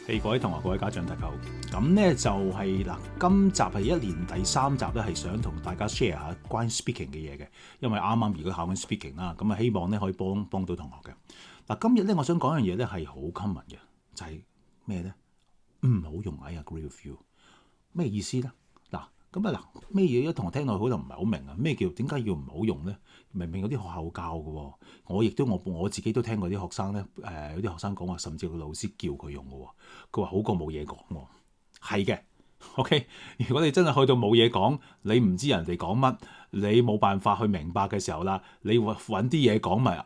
各位同學、各位家長，大家好。咁咧就係嗱，今集係一連第3集咧，係想同大家 share 下關於 speaking 嘅嘢嘅。因為啱啱如果考緊 speaking 啦，咁啊希望咧可以幫到同學嘅。嗱，今日咧我想講樣嘢咧係好 common 嘅，就係咩咧？唔好用 I agree with you， 咩意思咧？咁啊嗱，咩嘢？一同學聽落去可能唔係好明啊。咩叫點解要唔好用咧？明明有啲學校教嘅喎，我自己都聽過啲學生咧，有啲學生講話，甚至個老師叫佢用嘅喎，佢話好過冇嘢講喎。係嘅 ，OK。如果你真係去到冇嘢講，你唔知人哋講乜，你冇辦法去明白嘅時候啦，你揾啲嘢講咪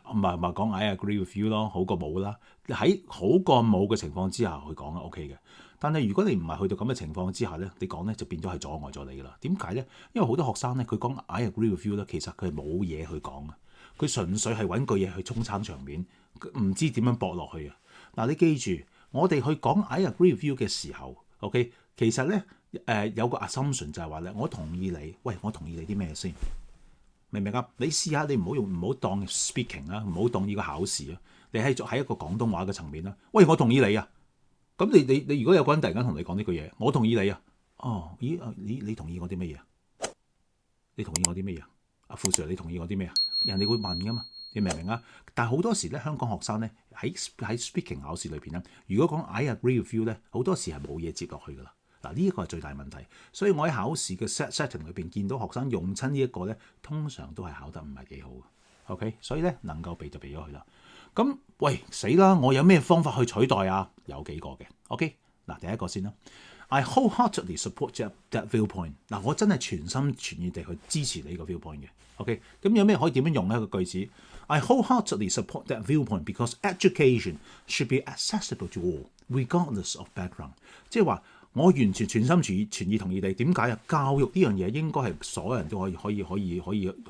講 I agree with you 咯，好過冇啦。喺好過冇嘅情況之下去講係 OK 嘅。但係如果你唔係去到咁嘅情況之下咧，你講咧就變咗係阻礙咗你噶啦。點解咧？因為好多學生咧，佢講 I agree with you 咧，其實佢係冇嘢去講啊，佢純粹係揾句嘢去沖撐場面，唔知點樣駁落去啊。嗱，你記住，我哋去講 I agree with you 嘅時候 ，OK， 其實咧有個 assumption 就係話咧，我同意你，喂，我同意你啲咩先？明唔明啊？你試下，你唔好當 speaking 啊，唔好當呢個考試啊，你喺一個廣東話嘅層面啦。喂，我同意你啊！咁你如果有個人突然間同你講呢句嘢，我同意你啊！哦，咦？你同意我啲乜嘢啊？你同意我啲乜嘢啊？阿傅 Sir， 你同意我啲咩啊？人哋會問噶嘛？你明唔明啊？但係好多時咧，香港學生咧喺 speaking 考試裏邊咧，如果講 I agree with you 咧，好多時係冇嘢接落去噶啦。嗱，呢一個係最大問題。所以我喺考試嘅 setting 裏邊見到學生用親呢一個咧，通常都係考得唔係幾好嘅。OK， 所以咧能夠避就避咗佢啦。咁喂，死啦！我有咩方法去取代啊？有幾個嘅。OK， 嗱，第一個先啦。I wholeheartedly support that viewpoint。嗱，我真係全心全意地去支持你個 viewpoint 嘅。OK， 咁有咩可以點樣用呢一個句子 ？I wholeheartedly support that viewpoint because education should be accessible to all, regardless of background。即係話我完全全心全意同意你。點解啊？教育呢樣嘢應該係所有人都可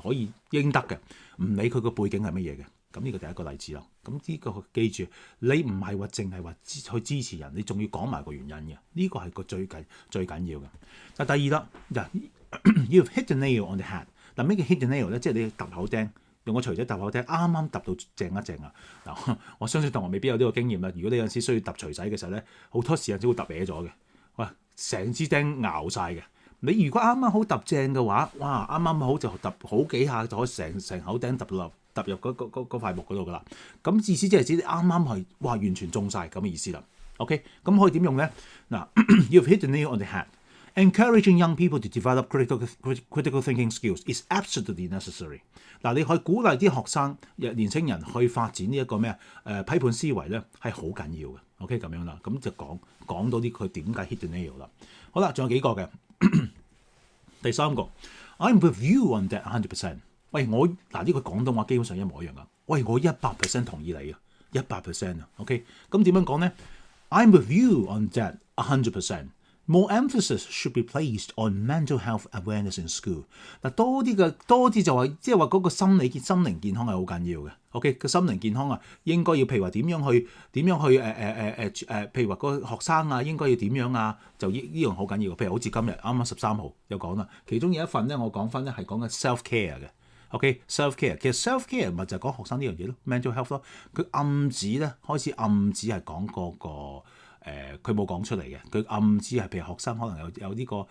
以應得嘅，唔理佢個背景係乜嘢嘅。咁呢個第一個例子啦。咁呢個記住，你唔係話淨係話去支持人，你仲要講埋個原因嘅。呢個係個最緊要嘅。嗱，第二啦，You've hit the nail on the head。嗱，咩叫 hit the nail 咧？即係你揼口釘，用個錘仔揼口釘，啱啱揼到正一正啊！嗱，我相信同學未必有呢個經驗啦。如果你有陣時需要揼錘仔嘅時候咧，好多時間都會揼歪咗嘅。喂，成支釘拗晒嘅。你如果啱啱好揼正嘅話，哇，啱啱好就揼好幾下就可以成口釘揼入嗰塊木嗰度噶啦。咁意思即係指你啱啱係哇完全中晒咁嘅意思啦。OK， 咁可以點用咧？嗱，You've hit the nail on the head. Encouraging young people to develop critical thinking skills is absolutely necessary。嗱，你可以鼓勵啲學生、年青人去發展呢一個咩批判思維咧，係好緊要嘅。OK， 咁樣啦，咁就講到啲佢點解 hit the nail 啦。好啦，仲有幾個嘅。第三個 ，I'm with you on that 100%。喂，我嗱呢個廣東話基本上一模一樣噶。喂，我100% 同意你啊，100% 啊。OK， 咁點樣講咧 ？I'm with you on that 100%。More emphasis should be placed on mental health awareness in school。嗱，多啲就話，即係話嗰個心靈健康係好緊要嘅。OK， 個心靈健康啊，應該要譬如話點樣去譬如話個學生啊，應該要點樣啊？就呢樣好緊要。譬如好似今日啱啱13號有講啦，其中有一份咧，我講翻咧係講緊 self care 嘅。OK，self care 其實 self care 咪就係講學生呢樣嘢咯 ，mental health 咯。佢開始暗指係講嗰個。佢冇講出嚟嘅，佢暗指係譬如學生可能有呢個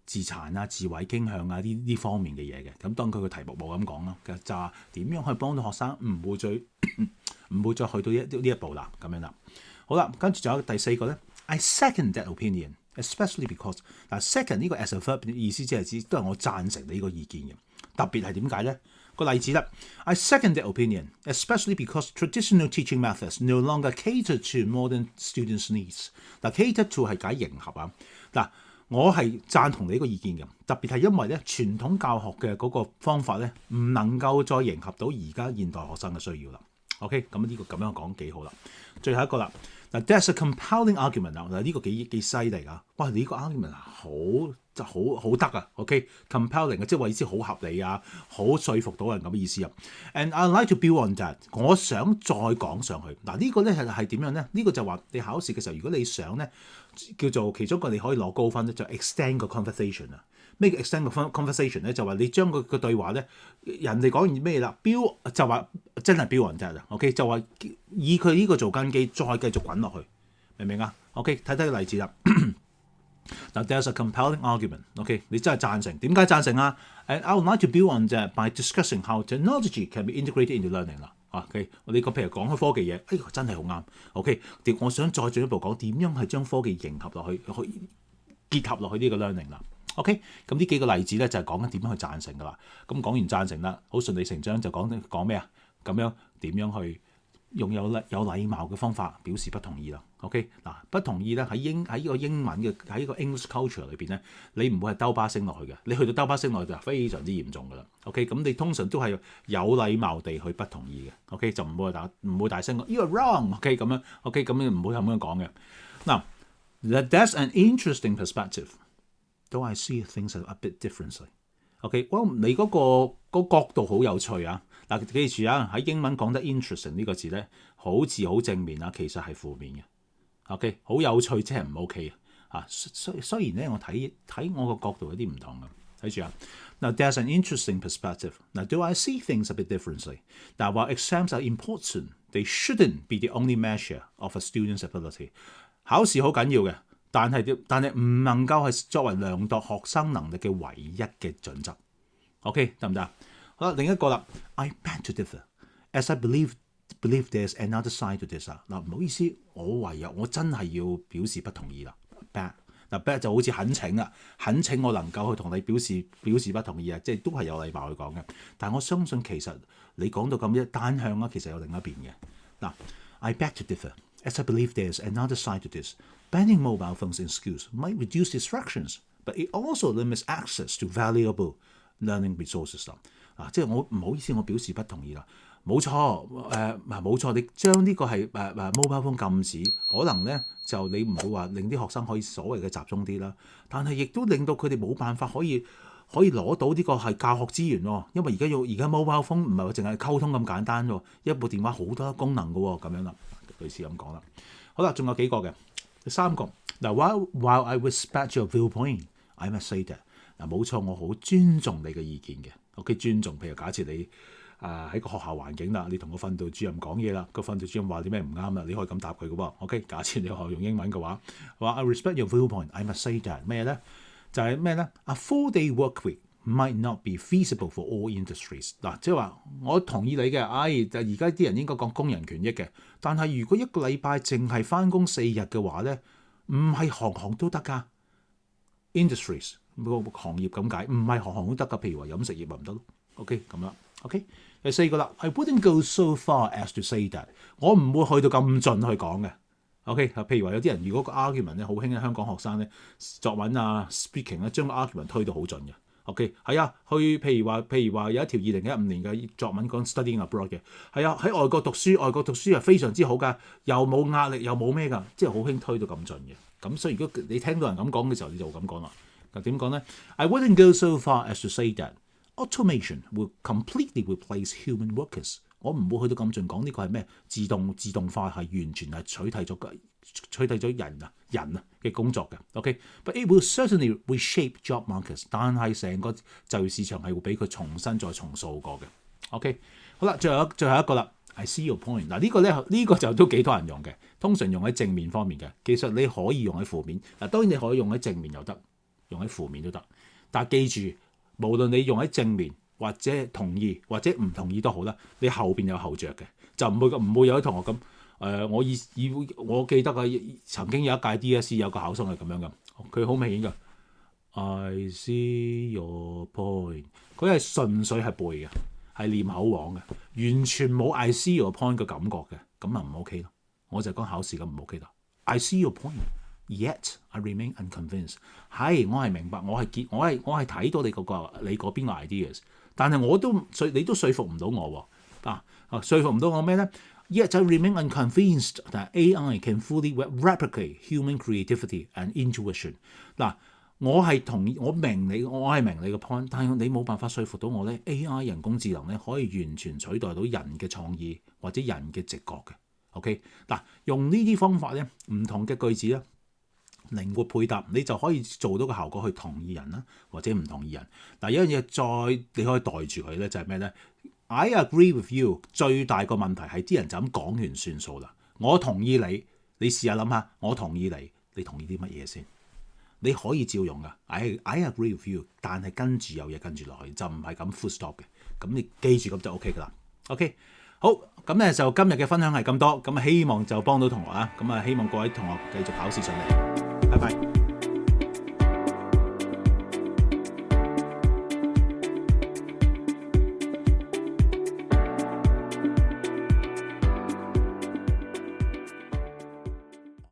自殘啊、自毀傾向啊呢方面嘅嘢嘅。咁當佢個題目冇咁講咯，就係點樣去幫到學生唔會再去到呢一步啦，咁樣啦。好啦，跟住仲有第四個咧 ，I second that opinion，especially because 嗱 second 呢個 as a verb 意思即係指都係我贊成你呢個意見嘅，特別係點解咧？個例子啦 ，I second that opinion, especially because traditional teaching methods no longer cater to modern students' needs。嗱 ，cater to 係解迎合啊。嗱，我係贊同你呢個意見嘅，特別係因為咧傳統教學嘅嗰個方法咧唔能夠再迎合到而家現代學生嘅需要啦。OK， 咁呢個咁樣講幾好啦。最後一個啦，嗱 ，that's a compelling argument 啊，嗱呢個幾犀利㗎。哇，你呢個 argument 好得啊 ，OK，compelling 嘅，即係話意思好合理啊，好說服到人咁嘅意思啊。And I like to build on that， 我想再講上去。嗱，呢個咧係點樣咧？呢個就話你考試嘅時候，如果你想咧叫做其中一個你可以攞高分咧，就 extend 個 conversation 啊。咩叫 extend 個 conversation 咧？就話你將個對話咧，人哋講完咩啦，build 就話真係 build on that 啊。OK， 就話以佢呢個做根基，再繼續滾落去。明唔明啊 ？OK， 睇睇個例子啦。Now there's a compelling argument。OK， 你真係贊成？點解贊成啊 ？And I would like to build on that by discussing how technology can be integrated into learning 啦。OK， 我哋譬如講開科技嘢，真係好啱。OK， 我想再進一步講點樣係將科技迎合落去，結合落去呢個 learning 啦。OK， 咁呢幾個例子咧就係講緊點樣去贊成噶啦。咁講完贊成啦，好順理成章就講咩啊？咁樣點樣去用有禮貌嘅方法表示不同意啦。OK， 嗱，不同意咧喺呢個英文嘅喺個 English culture 裏邊咧，你唔會係兜巴星落去嘅。你去到兜巴星落去就非常之嚴重噶啦。OK， 咁你通常都係有禮貌地去不同意嘅。OK， 就唔會大聲講 You are wrong。OK， 咁樣 OK， 咁你唔會咁樣講嘅。嗱 ，that's an interesting perspective。Though I see things a bit differently。OK， 你嗰個角度好有趣啊！嗱，記住啊，喺英文講得 interesting 呢個字咧，好似好正面啊，其實係負面嘅。OK， 好有趣即係唔 OK 啊！雖然咧，我睇我個角度有啲唔同嘅。睇住啊！Now there's an interesting perspective. Now do I see things a bit differently? Now while exams are important, they shouldn't be the only measure of a student's ability. 考試好緊要嘅。但係唔能夠係作為量度學生能力嘅唯一嘅準則。OK， 得唔得？好啦，另一個啦 ，I beg to differ, as I believe there's another side to this 啊。嗱，唔好意思，我真係要表示不同意啦。beg 就好似懇請啦，懇請我能夠去同你表示不同意啊，即係都係有禮貌去講嘅。但係我相信其實你講到咁一單向啦，其實有另一邊嘅。嗱 ，I beg to differ, as I believe there's another side to this.Banning mobile phones in schools might reduce distractions, but it also limits access to valuable learning resources 啦。即係我唔好意思，我表示不同意啦。冇錯，冇錯，你將呢個係mobile phone 禁止，可能咧就你唔會話令啲學生可以所謂嘅集中啲啦，但係亦都令到佢哋冇辦法可以攞到呢個係教學資源喎。因為而家 mobile phone 唔係話淨係溝通咁簡單喎，一部電話好多功能嘅喎，咁樣啦，類似咁講啦。好啦，仲有幾個嘅。第三個嗱 while I respect your viewpoint, I must say that 嗱，冇錯，我好尊重你嘅意見嘅。OK， 尊重，譬如假設你喺個學校環境啦，你同個訓導主任講嘢啦，個訓導主任話啲咩唔啱啦，你可以咁答佢嘅喎。OK， 假設你學校用英文嘅話I respect your viewpoint, I must say that 咩咧？就係咩咧？A 4-day work week might not be feasible for all industries。嗱，即係話我同意你嘅，而家啲人應該講工人權益嘅。但係如果一個禮拜淨係返工4日嘅話咧，唔係行行都得㗎。Industries 個行業咁解，唔係行行都得㗎。譬如話飲食業咪唔得咯。OK， 咁樣。OK， 第四個啦 ，I wouldn't go so far as to say that。我唔會去到咁盡去講嘅。OK， 譬如話有啲人如果個 argument 咧好興嘅香港學生咧作文啊 speaking 咧將個 argument 推到好盡嘅。OK， 係啊，譬如話有一條2015年嘅作文講 studying abroad 嘅，係啊，喺外國讀書係非常之好㗎，又冇壓力又冇咩㗎，即係好興推到咁盡嘅。咁所以如果你聽到人咁講嘅時候，你就咁講啦。嗱，點講咧 ？I wouldn't go so far as to say that automation will completely replace human workers。我唔會去到咁盡講呢個係咩自動化係完全係取替咗人嘅工作嘅。OK，but it will certainly reshape job markets。但係成個就業市場係會俾佢重新再重塑過嘅。OK， 好啦，最後一個啦。I see your point。嗱，呢個就都幾多人用嘅，通常用喺正面方面嘅。其實你可以用喺負面。嗱，當然你可以用喺正面又得，用喺負面都得。但係記住，無論你用喺正面或者同意或者唔同意都好啦，你後邊有後着嘅，就唔會有啲同學咁。我記得啊，曾經有一屆 DSE 有個考生係咁樣嘅，佢好明顯嘅。I see your point。佢係純粹係背嘅，係念口簧嘅，完全冇 I see your point 嘅感覺嘅，咁啊唔 OK 咯。我就講考試咁唔 OK 啦。I see your point。Yet I remain unconvinced。係，我係明白，我係睇到你嗰邊個 ideas， 但係你都說服唔到我喎。說服唔到我咩咧 ？Yet I remain unconvinced that AI can fully replicate human creativity and intuition。嗱，我明你嘅 point， 但係你冇辦法說服到我咧 ，AI 人工智能咧可以完全取代到人嘅創意或者人嘅直覺嘅。OK， 嗱，用呢啲方法咧，唔同嘅句子咧。靈活配搭，你就可以做到個效果去同意人啦，或者唔同意人。嗱，有樣嘢你可以袋住佢咧，就係咩咧 ？I agree with you。最大個問題係啲人就咁講完算數啦。我同意你，你試下諗下，我同意你同意啲乜嘢先？你可以照用噶，I agree with you， 但係跟住有嘢跟住落去，就唔係咁 full stop 嘅。咁你記住咁就 OK 噶啦。OK， 好，咁咧就今日嘅分享係咁多，咁希望就幫到同學啊，咁希望各位同學繼續考試順利，拜拜。